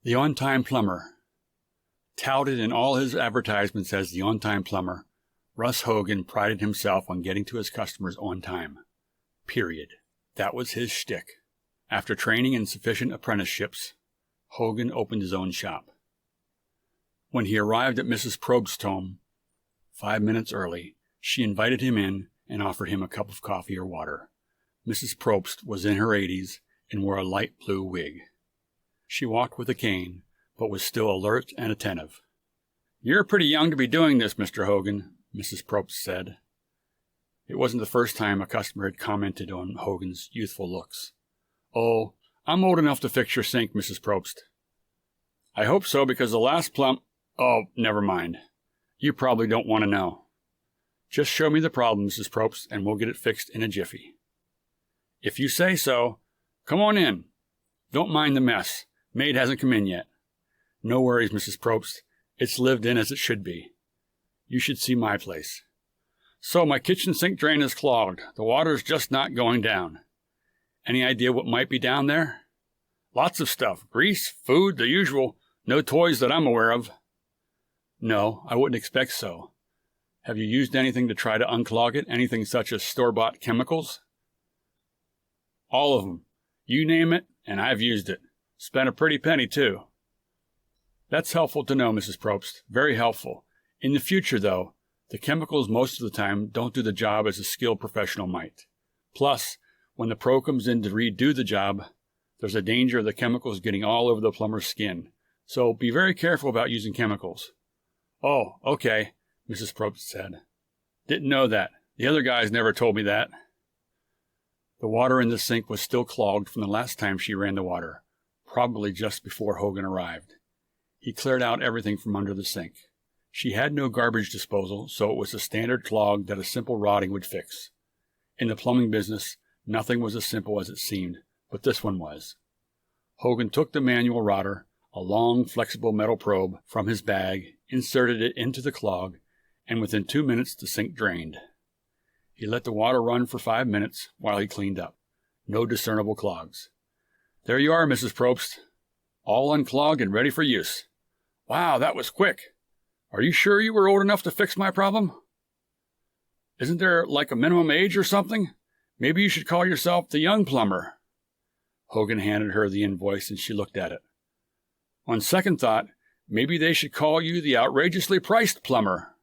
The On-Time Plumber. Touted in all his advertisements as the on-time plumber, Russ Hogan prided himself on getting to his customers on time. Period. That was his shtick. After training in sufficient apprenticeships, Hogan opened his own shop. When he arrived at Mrs. Probst's home 5 minutes early, she invited him in and offered him a cup of coffee or water. Mrs. Probst was in her 80s and wore a light blue wig. She walked with a cane, but was still alert and attentive. "You're pretty young to be doing this, Mr. Hogan," Mrs. Probst said. It wasn't the first time a customer had commented on Hogan's youthful looks. "Oh, I'm old enough to fix your sink, Mrs. Probst." "I hope so, because the last Oh, never mind. You probably don't want to know. Just show me the problem, Mrs. Probst, and we'll get it fixed in a jiffy." "If you say so. Come on in. Don't mind the mess. Maid hasn't come in yet." "No worries, Mrs. Probst. It's lived in as it should be. You should see my place." "So my kitchen sink drain is clogged. The water's just not going down. Any idea what might be down there?" "Lots of stuff. Grease, food, the usual. No toys that I'm aware of." "No, I wouldn't expect so. Have you used anything to try to unclog it? Anything such as store-bought chemicals?" "All of them. You name it, and I've used it. Spent a pretty penny, too." "That's helpful to know, Mrs. Probst. Very helpful. In the future, though, the chemicals most of the time don't do the job as a skilled professional might. Plus, when the pro comes in to redo the job, there's a danger of the chemicals getting all over the plumber's skin. So be very careful about using chemicals." "Oh, okay," Mrs. Probst said. "Didn't know that. The other guys never told me that." The water in the sink was still clogged from the last time she ran the water, probably just before Hogan arrived. He cleared out everything from under the sink. She had no garbage disposal, so it was a standard clog that a simple rotting would fix. In the plumbing business, nothing was as simple as it seemed, but this one was. Hogan took the manual rotter, a long, flexible metal probe, from his bag, inserted it into the clog, and within 2 minutes the sink drained. He let the water run for 5 minutes while he cleaned up. No discernible clogs. "There you are, Mrs. Probst. All unclogged and ready for use." "Wow, that was quick. Are you sure you were old enough to fix my problem?" "Isn't there like a minimum age or something? Maybe you should call yourself the young plumber." Hogan handed her the invoice and she looked at it. "On second thought, maybe they should call you the outrageously priced plumber."